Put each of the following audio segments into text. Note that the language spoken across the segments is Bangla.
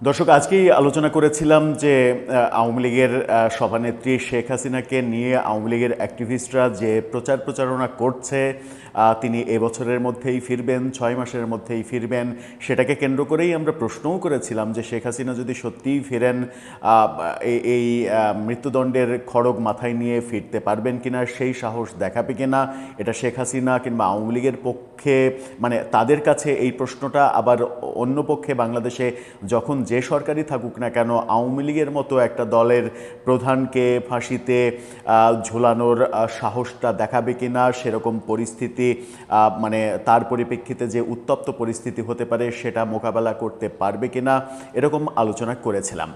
দর্শক, আজকেই আলোচনা করেছিলাম যে আওয়ামী লীগের সভানেত্রী শেখ হাসিনাকে নিয়ে আওয়ামী লীগের অ্যাক্টিভিস্টরা যে প্রচারণা করছে, তিনি এবছরের মধ্যেই ফিরবেন, 6 মাসের মধ্যেই ফিরবেন, সেটাকে কেন্দ্র করেই আমরা প্রশ্নও করেছিলাম যে শেখ হাসিনা যদি সত্যিই ফিরেন, এই মৃত্যুদণ্ডের খড়গ মাথায় নিয়ে ফিরতে পারবেন কিনা, সেই সাহস দেখাবে কিনা, এটা শেখ হাসিনা কিংবা আওয়ামী লীগের পক্ষে, মানে তাদের কাছে এই প্রশ্নটা। আবার অন্য পক্ষে বাংলাদেশে যখন যে সরকারই থাকুক না কেন, আওয়ামী লীগের মতো একটা দলের প্রধানকে ফাঁসিতে ঝোলানোর সাহসটা দেখাবে কিনা, সেরকম পরিস্থিতি, মানে তার পরিপ্রেক্ষিতে যে উত্তপ্ত পরিস্থিতি হতে পারে সেটা মোকাবেলা করতে পারবে কিনা, এরকম আলোচনা করেছিলাম।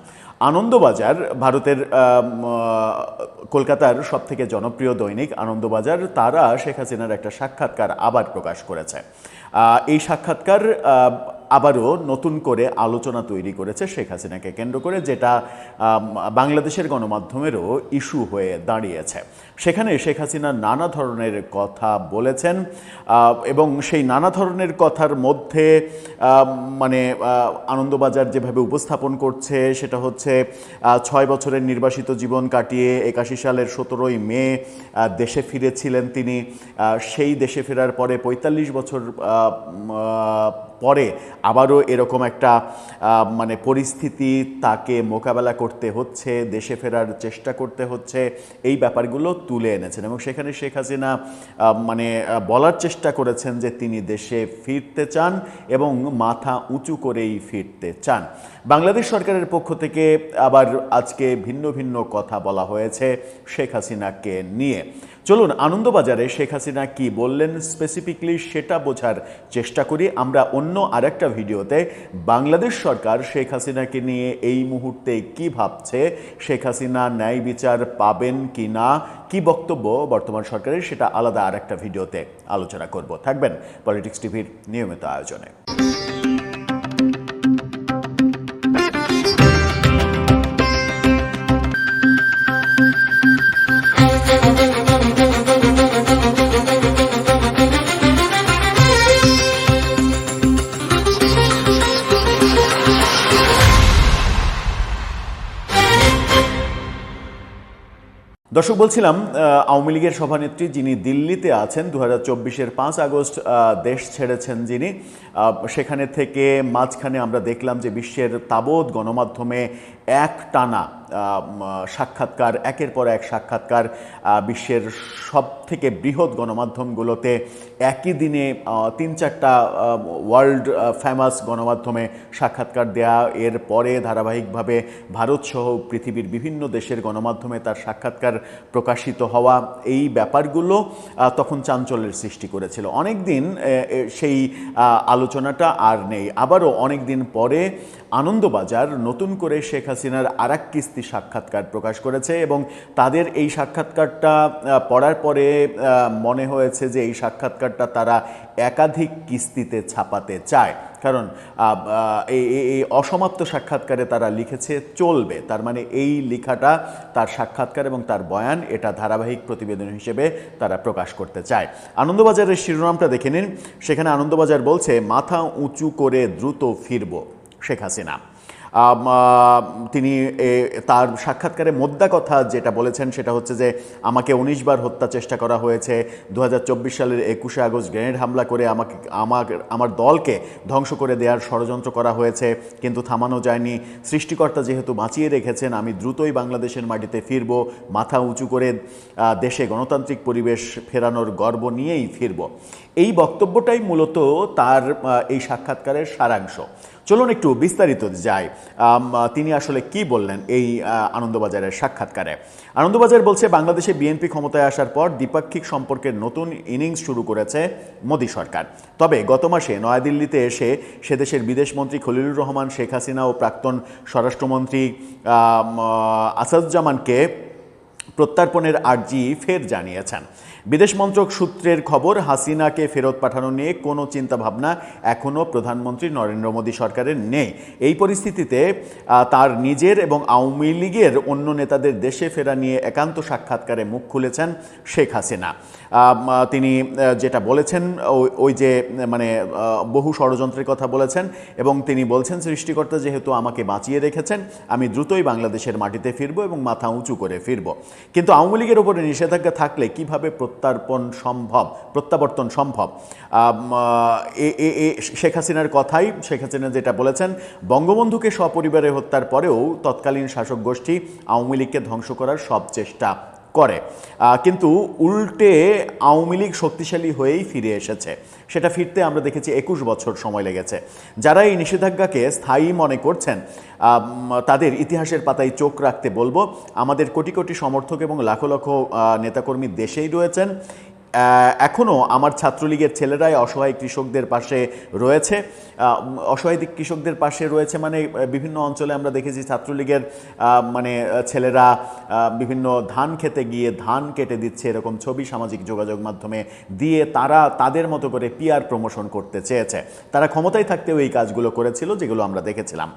আনন্দবাজার, ভারতের কলকাতার সবথেকে জনপ্রিয় দৈনিক আনন্দবাজার, তারা শেখ হাসিনার একটা সাক্ষাৎকার আবার প্রকাশ করেছে। এই সাক্ষাৎকার আবারও নতুন করে আলোচনা তৈরি করেছে শেখ হাসিনাকে কেন্দ্র করে, যেটা বাংলাদেশের গণমাধ্যমেরও ইস্যু হয়ে দাঁড়িয়েছে। সেখানে শেখ হাসিনা নানা ধরনের কথা বলেছেন এবং সেই নানা ধরনের কথার মধ্যে মানে আনন্দবাজার যেভাবে উপস্থাপন করছে সেটা হচ্ছে 6 বছরের নির্বাসিত জীবন কাটিয়ে 81 সালের 17ই মে দেশে ফিরেছিলেন তিনি। সেই দেশে ফেরার পরে 45 বছর পরে আবারও এরকম একটা মানে পরিস্থিতি তাকে মোকাবেলা করতে হচ্ছে, দেশে ফেরার চেষ্টা করতে হচ্ছে, এই ব্যাপারগুলো তুলে এনেছেন এবং সেখানে শেখ হাসিনা মানে বলার চেষ্টা করেছেন যে তিনি দেশে ফিরতে চান এবং মাথা উঁচু করেই ফিরতে চান। বাংলাদেশ সরকারের পক্ষ থেকে আবার আজকে ভিন্ন ভিন্ন কথা বলা হয়েছে শেখ হাসিনাকে নিয়ে। চলুন আনন্দবাজারে শেখ হাসিনা কি বললেন স্পেসিফিকলি সেটা বোঝার চেষ্টা করি। আমরা অন্য আরেকটা ভিডিওতে বাংলাদেশ সরকার শেখ হাসিনাকে নিয়ে এই মুহূর্তে কি ভাবছে, শেখ হাসিনা ন্যায় বিচার পাবেন কি না, কি বক্তব্য বর্তমান সরকারের, সেটা আলাদা আরেকটা ভিডিওতে আলোচনা করব। থাকবেন পলিটিক্স টিভির নিয়মিত আয়োজনে। দর্শক, বলছিলাম আওয়ামী লীগের সভানেত্রী যিনি দিল্লিতে আছেন, 2024-এর 5 আগস্ট দেশ ছেড়েছেন যিনি, সেখানে থেকে মাঝখানে আমরা দেখলাম যে বিশ্বের তাবৎ গণমাধ্যমে একটানা সাক্ষাৎকার, একের পর এক সাক্ষাৎকার, বিশ্বের সব থেকে বৃহৎ গণমাধ্যমগুলোতে একই দিনে 3-4টা ওয়ার্ল্ড ফেমাস গণমাধ্যমে সাক্ষাৎকার দেয়া, এর পরে ধারাবাহিকভাবে ভারতসহ পৃথিবীর বিভিন্ন দেশের গণমাধ্যমে তার সাক্ষাৎকার প্রকাশিত হওয়া, এই ব্যাপারগুলো তখন চাঞ্চল্যের সৃষ্টি করেছিল। অনেক দিন সেই আলোচনাটা আর নেই। আবারও অনেক দিন পরে আনন্দবাজার নতুন করে শেখ হাসিনার আরেক কিস্তি সাক্ষাৎকার প্রকাশ করেছে এবং তাদের এই সাক্ষাৎকারটা পড়ার পরে মনে হয়েছে যে এই সাক্ষাৎকারটা তারা একাধিক কিস্তিতে ছাপাতে চায়, কারণ এই অসমাপ্ত সাক্ষাৎকারে তারা লিখেছে চলবে, তার মানে এই লেখাটা তার সাক্ষাৎকার এবং তার বয়ান, এটা ধারাবাহিক প্রতিবেদন হিসেবে তারা প্রকাশ করতে চায়। আনন্দবাজারের শিরোনামটা দেখে নিন। সেখানে আনন্দবাজার বলছে, মাথা উঁচু করে দ্রুত ফিরব শেখ হাসিনা। তিনি তার সাক্ষাৎকারে মোদ্দা কথা যেটা বলেছেন সেটা হচ্ছে যে আমাকে 19 বার হত্যা চেষ্টা করা হয়েছে, 2024 সালের 21শে আগস্ট গ্রেনেড হামলা করে আমার দলকে ধ্বংস করে দেওয়ার ষড়যন্ত্র করা হয়েছে, কিন্তু থামানো যায়নি। সৃষ্টিকর্তা যেহেতু বাঁচিয়ে রেখেছেন, আমি দ্রুতই বাংলাদেশের মাটিতে ফিরব, মাথা উঁচু করে দেশে গণতান্ত্রিক পরিবেশ ফেরানোর গর্ব নিয়েই ফিরব। এই বক্তব্যটাই মূলত তার এই সাক্ষাৎকারের সারাংশ। চলুন একটু বিস্তারিত যাই, তিনি আসলে কি বললেন এই আনন্দবাজারের সাক্ষাৎকারে। আনন্দবাজার বলছে, বাংলাদেশে বিএনপি ক্ষমতায় আসার পর দ্বিপাক্ষিক সম্পর্কের নতুন ইনিংস শুরু করেছে মোদী সরকার। তবে গত মাসে নয়াদিল্লিতে এসে সেদেশের বিদেশমন্ত্রী খলিলুর রহমান, শেখ হাসিনা ও প্রাক্তন স্বরাষ্ট্রমন্ত্রী আসাদুজ্জামানকে প্রত্যর্পণের আর্জি ফের জানিয়েছেন। বিদেশ মন্ত্রক সূত্রের খবর, হাসিনাকে ফেরত পাঠানো নিয়ে কোনো চিন্তাভাবনা এখনও প্রধানমন্ত্রী নরেন্দ্র মোদী সরকারের নেই। এই পরিস্থিতিতে তার নিজের এবং আওয়ামী লীগের অন্য নেতাদের দেশে ফেরা নিয়ে একান্ত সাক্ষাৎকারে মুখ খুলেছেন শেখ হাসিনা। তিনি যেটা বলেছেন ওই যে মানে বহু ষড়যন্ত্রের কথা বলেছেন এবং তিনি বলছেন সৃষ্টিকর্তা যেহেতু আমাকে বাঁচিয়ে রেখেছেন, আমি দ্রুতই বাংলাদেশের মাটিতে ফিরবো এবং মাথা উঁচু করে ফিরবো। কিন্তু আওয়ামী লীগের ওপরে নিষেধাজ্ঞা থাকলে কিভাবে প্রত্যাবর্তন সম্ভব? শেখ হাসিনার কথাই, শেখ হাসিনা যেটা বলেছেন, বঙ্গবন্ধুকে সপরিবারে হত্যার পরেও তৎকালীন শাসক গোষ্ঠী আওয়ামী লীগকে ধ্বংস করার সব চেষ্টা করে, কিন্তু উল্টে আওয়ামী লীগ শক্তিশালী হয়েই ফিরে এসেছে। সেটা ফিরতে আমরা দেখেছি 21 বছর সময় লেগেছে। যারা এই নিষেধাজ্ঞাকে স্থায়ী মনে করছেন তাদের ইতিহাসের পাতায় চোখ রাখতে বলবো, আমাদের কোটি কোটি সমর্থক এবং লাখো লাখো নেতাকর্মী দেশেই রয়েছেন। এখনও আমার ছাত্রলীগের ছেলেরাই অসহায় কৃষকদের পাশে রয়েছে। অসহায় কৃষকদের পাশে রয়েছে মানে বিভিন্ন অঞ্চলে আমরা দেখেছি ছাত্রলীগের মানে ছেলেরা বিভিন্ন ধান খেতে গিয়ে ধান কেটে দিচ্ছে, এরকম ছবি সামাজিক যোগাযোগ মাধ্যমে দিয়ে তারা তাদের মতো করে পিআর প্রমোশন করতে চেয়েছে। তারা ক্ষমতায় থাকতেও এই কাজগুলো করেছিল, যেগুলো আমরা দেখেছিলাম।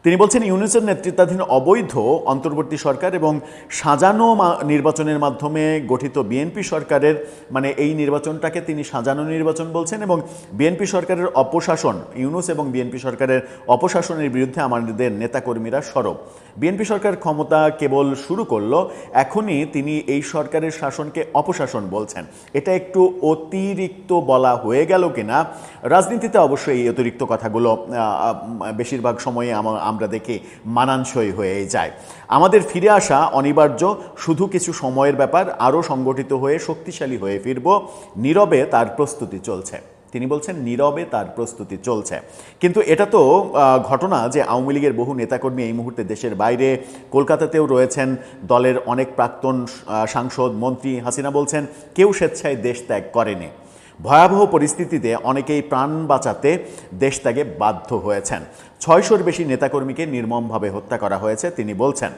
তিনি বলছেন ইউনূসের নেতৃত্বাধীন অবৈধ অন্তর্বর্তী সরকার এবং সাজানো নির্বাচনের মাধ্যমে গঠিত বিএনপি সরকারের, মানে এই নির্বাচনটাকে তিনি সাজানো নির্বাচন বলছেন এবং বিএনপি সরকারের অপশাসন, ইউনূস এবং বিএনপি সরকারের অপশাসনের বিরুদ্ধে আমাদের নেতাকর্মীরা সরব। বিএনপি সরকার ক্ষমতা কেবল শুরু করলো, এখনই তিনি এই সরকারের শাসনকে অপশাসন বলছেন। এটা একটু অতিরিক্ত বলা হয়ে গেল কিনা? রাজনীতিতে অবশ্যই এই অতিরিক্ত কথাগুলো বেশিরভাগ সময়ে আমরা দেখি মানানসই হয়ে যায়। আমাদের ফিরে আসা অনিবার্য, শুধু কিছু সময়ের ব্যাপার। আরও সংগঠিত হয়ে শক্তিশালী হয়ে ফিরব। নীরবে তার প্রস্তুতি চলছে। তিনি বলছেন নীরবে তার প্রস্তুতি চলছে। কিন্তু এটা তো ঘটনা যে আওয়ামী লীগের বহু নেতাকর্মী এই মুহূর্তে দেশের বাইরে, কলকাতাতেও রয়েছেন। দলের অনেক প্রাক্তন সাংসদ, মন্ত্রী। হাসিনা বলছেন কেউ স্বেচ্ছায় দেশ ত্যাগ করেনি। ভয়াবহ পরিস্থিতিতে অনেকেই প্রাণ বাঁচাতে দেশ ত্যাগে বাধ্য হয়েছেন। 600-র বেশি নেতাকর্মীকে নির্মমভাবে হত্যা করা হয়েছে। তিনি বলছেন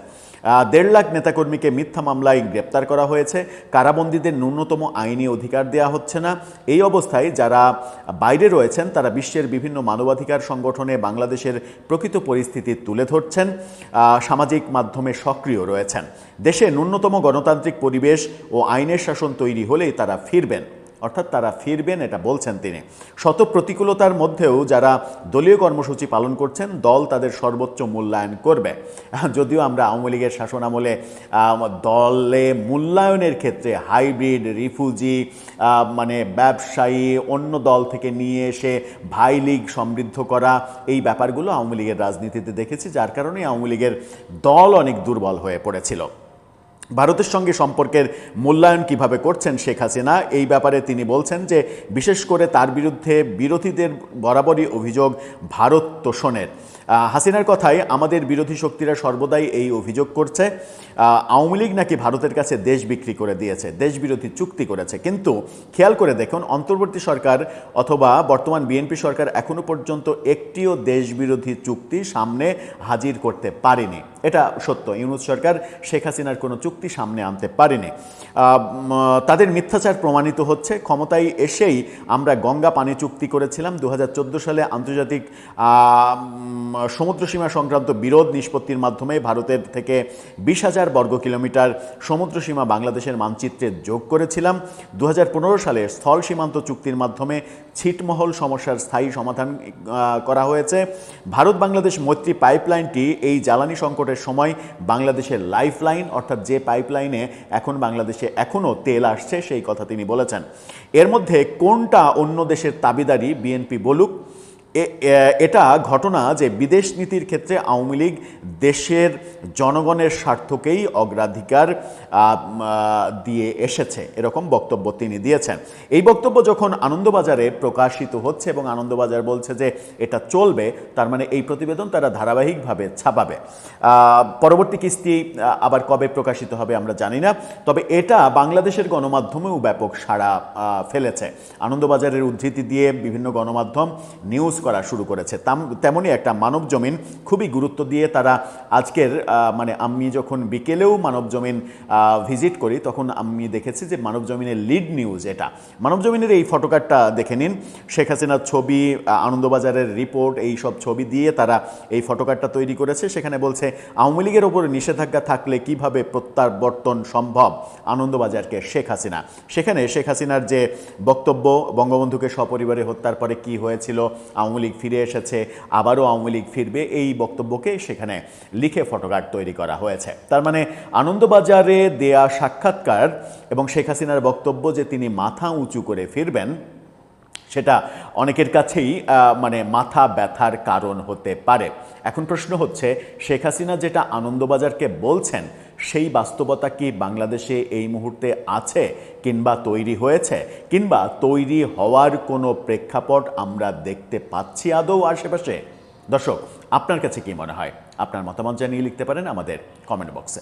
1.5 লাখ নেতাকর্মীকে মিথ্যা মামলায় গ্রেপ্তার করা হয়েছে। কারাবন্দীদের ন্যূনতম আইনি অধিকার দেওয়া হচ্ছে না। এই অবস্থায় যারা বাইরে রয়েছেন তারা বিশ্বের বিভিন্ন মানবাধিকার সংগঠনে বাংলাদেশের প্রকৃত পরিস্থিতি তুলে ধরছেন, সামাজিক মাধ্যমে সক্রিয় রয়েছেন। দেশে ন্যূনতম গণতান্ত্রিক পরিবেশ ও আইনের শাসন তৈরি হলেই তারা ফিরবেন, অর্থাৎ তারা ফিরবেন, এটা বলছেন তিনি। শত প্রতিকূলতার মধ্যেও যারা দলীয় কর্মসূচি পালন করছেন, দল তাদের সর্বোচ্চ মূল্যায়ন করবে। যদিও আমরা আওয়ামী লীগের শাসন আমলে দলে মূল্যায়নের ক্ষেত্রে হাইব্রিড, রিফিউজি, মানে ব্যবসায়ী, অন্য দল থেকে নিয়ে এসে ভাই লীগ সমৃদ্ধ করা, এই ব্যাপারগুলো আওয়ামী লীগের রাজনীতিতে দেখেছি, যার কারণে আওয়ামী লীগের দল অনেক দুর্বল হয়ে পড়েছিল। ভারতের সঙ্গে সম্পর্কের মূল্যায়ন কিভাবে করছেন শেখ হাসিনা, এই ব্যাপারে তিনি বলছেন যে বিশেষ করে তার বিরুদ্ধে বিরোধীদের বরাবরই অভিযোগ ভারত তোষণের। হাসিনার কথায় আমাদের বিরোধী শক্তিরা সর্বদাই এই অভিযোগ করছে আওয়ামী লীগ নাকি ভারতের কাছে দেশ বিক্রি করে দিয়েছে, দেশবিরোধী চুক্তি করেছে। কিন্তু খেয়াল করে দেখুন, অন্তর্বর্তী সরকার অথবা বর্তমান বিএনপি সরকার এখনো পর্যন্ত একটিও দেশবিরোধী চুক্তি সামনে হাজির করতে পারেনি। এটা সত্য, ইউনূস সরকার শেখ হাসিনার কোনো চুক্তি সামনে আনতে পারেনি। তাদের মিথ্যাচার প্রমাণিত হচ্ছে। ক্ষমতায় এসেই আমরা গঙ্গা পানি চুক্তি করেছিলাম। 2014 সালে আন্তর্জাতিক সমুদ্রসীমা সংক্রান্ত বিরোধ নিষ্পত্তির মাধ্যমে ভারতের থেকে 20,000 বর্গ কিলোমিটার সমুদ্রসীমা বাংলাদেশের মানচিত্রে যোগ করেছিলাম। 2015 সালে স্থল সীমান্ত চুক্তির মাধ্যমে ছিটমহল সমস্যার স্থায়ী সমাধান করা হয়েছে। ভারত বাংলাদেশ মৈত্রী পাইপলাইনটি এই জ্বালানি সংকটের সময় বাংলাদেশের লাইফলাইন, অর্থাৎ যে পাইপলাইনে এখন বাংলাদেশে এখনও তেল আসছে সেই কথা তিনি বলেছেন। এর মধ্যে কোনটা অন্য দেশের দাবিদারি বিএনপি বলুক, এটা ঘটনা যে বিদেশ নীতির ক্ষেত্রে আওয়ামী লীগ দেশের জনগণের স্বার্থকেই অগ্রাধিকার দিয়ে এসেছে, এরকম বক্তব্য তিনি দিয়েছেন। এই বক্তব্য যখন আনন্দবাজারে প্রকাশিত হচ্ছে এবং আনন্দবাজার বলছে যে এটা চলবে, তার মানে এই প্রতিবেদন তারা ধারাবাহিকভাবে ছাপাবে। পরবর্তী কিস্তি আবার কবে প্রকাশিত হবে আমরা জানি না, তবে এটা বাংলাদেশের গণমাধ্যমেও ব্যাপক সাড়া ফেলেছে। আনন্দবাজারের উদ্ধৃতি দিয়ে বিভিন্ন গণমাধ্যম নিউজ করা শুরু করেছে। তেমনই একটা মানবজমিন খুবই গুরুত্ব দিয়ে তারা আজকের মানে আমি যখন বিকেলেও মানবজমিন ভিজিট করি তখন আমি দেখেছি যে মানবজমিনের লিড নিউজ এটা। মানবজমিনের এই ফটোকার্ডটা দেখে নিন, শেখ হাসিনার ছবি, আনন্দবাজারের রিপোর্ট, এই সব ছবি দিয়ে তারা এই ফটোকার্ডটা তৈরি করেছে। সেখানে বলছে আওয়ামী লীগের ওপর নিষেধাজ্ঞা থাকলে কিভাবে প্রত্যাবর্তন সম্ভব আনন্দবাজারকে শেখ হাসিনা। সেখানে শেখ হাসিনার যে বক্তব্য, বঙ্গবন্ধুকে সপরিবারে হত্যার পরে কি হয়েছিল, আওয়ামী লীগ ফিরে এসেছে, আবারও আওয়ামী লীগ ফিরবে, এই বক্তব্যকে সেখানে লিখে ফটোকার্ড তৈরি করা হয়েছে। তার মানে আনন্দবাজারে দেয়া সাক্ষাৎকার এবং শেখ হাসিনার বক্তব্য যে তিনি মাথা উঁচু করে ফিরবেন, সেটা অনেকের কাছেই মানে মাথা ব্যথার কারণ হতে পারে। এখন প্রশ্ন হচ্ছে, শেখ হাসিনা যেটা আনন্দবাজারকে বলছেন সেই বাস্তবতা কি বাংলাদেশে এই মুহূর্তে আছে, কিংবা তৈরি হয়েছে, কিংবা তৈরি হওয়ার কোনো প্রেক্ষাপট আমরা দেখতে পাচ্ছি আদৌ আশেপাশে? দর্শক, আপনার কাছে কি মনে হয়? আপনার মতামত জানিয়ে লিখতে পারেন আমাদের কমেন্ট বক্সে।